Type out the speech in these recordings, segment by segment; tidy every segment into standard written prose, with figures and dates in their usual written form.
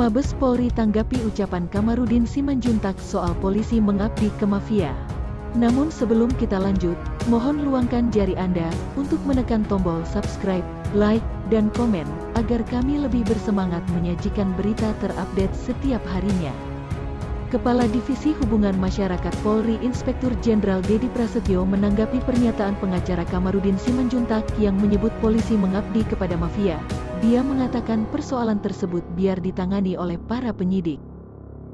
Mabes Polri tanggapi ucapan Kamarudin Simanjuntak soal polisi mengabdi ke mafia. Namun sebelum kita lanjut, mohon luangkan jari Anda untuk menekan tombol subscribe, like, dan komen, agar kami lebih bersemangat menyajikan berita terupdate setiap harinya. Kepala Divisi Hubungan Masyarakat Polri Inspektur Jenderal Dedi Prasetyo menanggapi pernyataan pengacara Kamarudin Simanjuntak yang menyebut polisi mengabdi kepada mafia. Dia mengatakan persoalan tersebut biar ditangani oleh para penyidik.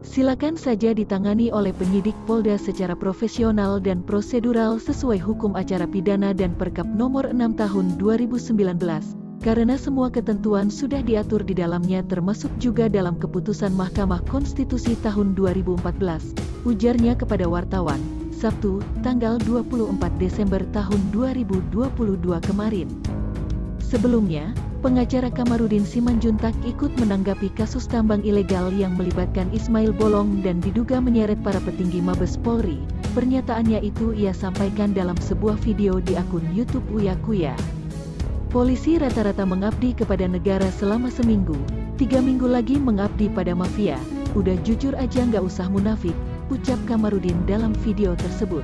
Silakan saja ditangani oleh penyidik Polda secara profesional dan prosedural sesuai hukum acara pidana dan Perkap nomor 6 tahun 2019. Karena semua ketentuan sudah diatur di dalamnya termasuk juga dalam keputusan Mahkamah Konstitusi tahun 2014, ujarnya kepada wartawan, Sabtu, tanggal 24 Desember tahun 2022 kemarin. Sebelumnya, pengacara Kamarudin Simanjuntak ikut menanggapi kasus tambang ilegal yang melibatkan Ismail Bolong dan diduga menyeret para petinggi Mabes Polri. Pernyataannya itu ia sampaikan dalam sebuah video di akun YouTube Uya Kuya. Polisi rata-rata mengabdi kepada negara selama seminggu, 3 minggu lagi mengabdi pada mafia. Udah jujur aja nggak usah munafik, ucap Kamarudin dalam video tersebut.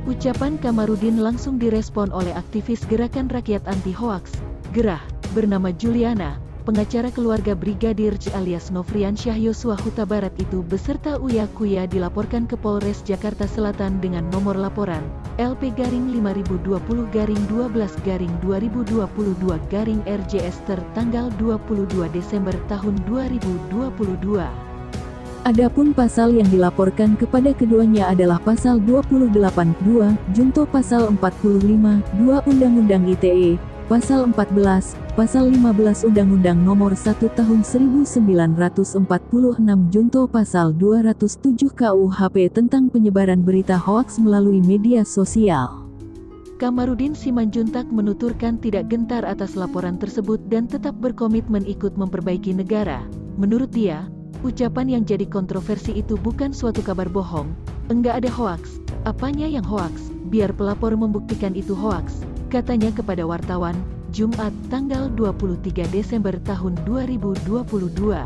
Ucapan Kamarudin langsung direspon oleh aktivis Gerakan Rakyat Anti Hoaks, Gerah, bernama Juliana, pengacara keluarga Brigadir J alias Nofriansyah Yosua Huta Barat itu beserta Uya Kuya dilaporkan ke Polres Jakarta Selatan dengan nomor laporan LP-5012-12-2022-RJS tertanggal 22 Desember tahun 2022. Adapun pasal yang dilaporkan kepada keduanya adalah pasal 28(2) junto pasal 45(2) Undang-Undang ITE, pasal 14, pasal 15 Undang-Undang Nomor 1 Tahun 1946 junto pasal 207 KUHP tentang penyebaran berita hoaks melalui media sosial. Kamarudin Simanjuntak menuturkan tidak gentar atas laporan tersebut dan tetap berkomitmen ikut memperbaiki negara. Menurut dia, ucapan yang jadi kontroversi itu bukan suatu kabar bohong. Enggak ada hoaks. Apanya yang hoaks? Biar pelapor membuktikan itu hoaks, katanya kepada wartawan, Jumat, tanggal 23 Desember tahun 2022.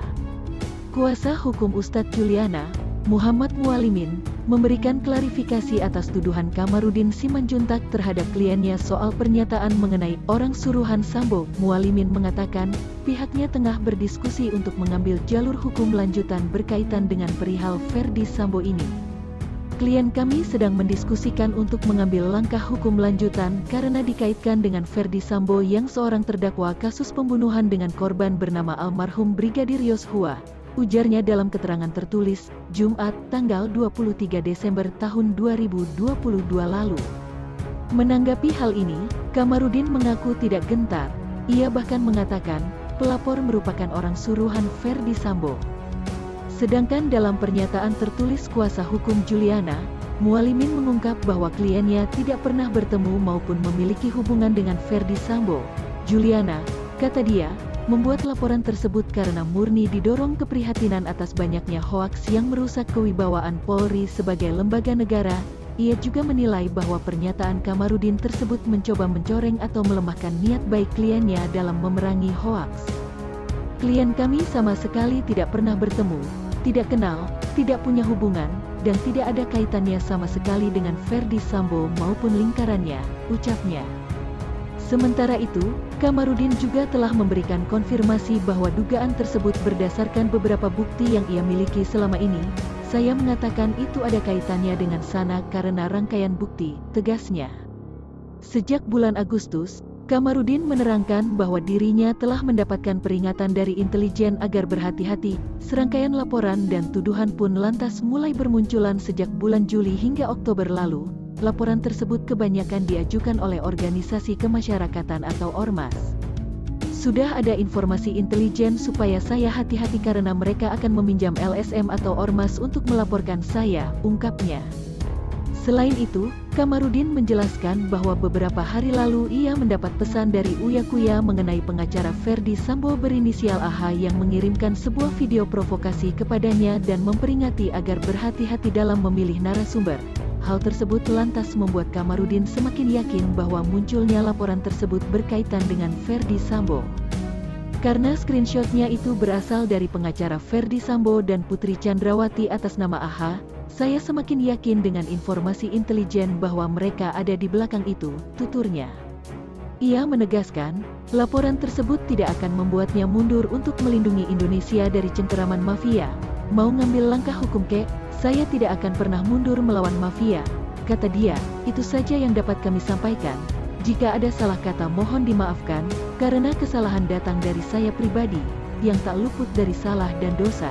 Kuasa hukum Ustadz Juliana, Muhammad Mualimin, memberikan klarifikasi atas tuduhan Kamarudin Simanjuntak terhadap kliennya soal pernyataan mengenai orang suruhan Sambo. Mualimin mengatakan, pihaknya tengah berdiskusi untuk mengambil jalur hukum lanjutan berkaitan dengan perihal Verdi Sambo ini. Klien kami sedang mendiskusikan untuk mengambil langkah hukum lanjutan karena dikaitkan dengan Verdi Sambo yang seorang terdakwa kasus pembunuhan dengan korban bernama almarhum Brigadir Yosua, ujarnya dalam keterangan tertulis, Jumat, tanggal 23 Desember tahun 2022 lalu. Menanggapi hal ini, Kamarudin mengaku tidak gentar. Ia bahkan mengatakan, pelapor merupakan orang suruhan Verdi Sambo. Sedangkan dalam pernyataan tertulis kuasa hukum Juliana, Mualimin mengungkap bahwa kliennya tidak pernah bertemu maupun memiliki hubungan dengan Verdi Sambo. Juliana, kata dia, membuat laporan tersebut karena murni didorong keprihatinan atas banyaknya hoaks yang merusak kewibawaan Polri sebagai lembaga negara. Ia juga menilai bahwa pernyataan Kamarudin tersebut mencoba mencoreng atau melemahkan niat baik kliennya dalam memerangi hoaks. Klien kami sama sekali tidak pernah bertemu, tidak kenal, tidak punya hubungan, dan tidak ada kaitannya sama sekali dengan Verdi Sambo maupun lingkarannya, ucapnya. Sementara itu, Kamarudin juga telah memberikan konfirmasi bahwa dugaan tersebut berdasarkan beberapa bukti yang ia miliki selama ini. Saya mengatakan itu ada kaitannya dengan sana karena rangkaian bukti, tegasnya. Sejak bulan Agustus, Kamarudin menerangkan bahwa dirinya telah mendapatkan peringatan dari intelijen agar berhati-hati. Serangkaian laporan dan tuduhan pun lantas mulai bermunculan sejak bulan Juli hingga Oktober lalu. Laporan tersebut kebanyakan diajukan oleh organisasi kemasyarakatan atau ormas. Sudah ada informasi intelijen supaya saya hati-hati karena mereka akan meminjam LSM atau ormas untuk melaporkan saya, ungkapnya. Selain itu, Kamarudin menjelaskan bahwa beberapa hari lalu ia mendapat pesan dari Uya Kuya mengenai pengacara Verdi Sambo berinisial AH yang mengirimkan sebuah video provokasi kepadanya dan memperingati agar berhati-hati dalam memilih narasumber. Hal tersebut lantas membuat Kamarudin semakin yakin bahwa munculnya laporan tersebut berkaitan dengan Verdi Sambo. Karena screenshotnya itu berasal dari pengacara Ferdy Sambo dan Putri Chandrawati atas nama AH, saya semakin yakin dengan informasi intelijen bahwa mereka ada di belakang itu, tuturnya. Ia menegaskan, laporan tersebut tidak akan membuatnya mundur untuk melindungi Indonesia dari cengkeraman mafia. Mau ngambil langkah hukum kek, saya tidak akan pernah mundur melawan mafia. Kata dia, itu saja yang dapat kami sampaikan. Jika ada salah kata mohon dimaafkan, karena kesalahan datang dari saya pribadi, yang tak luput dari salah dan dosa.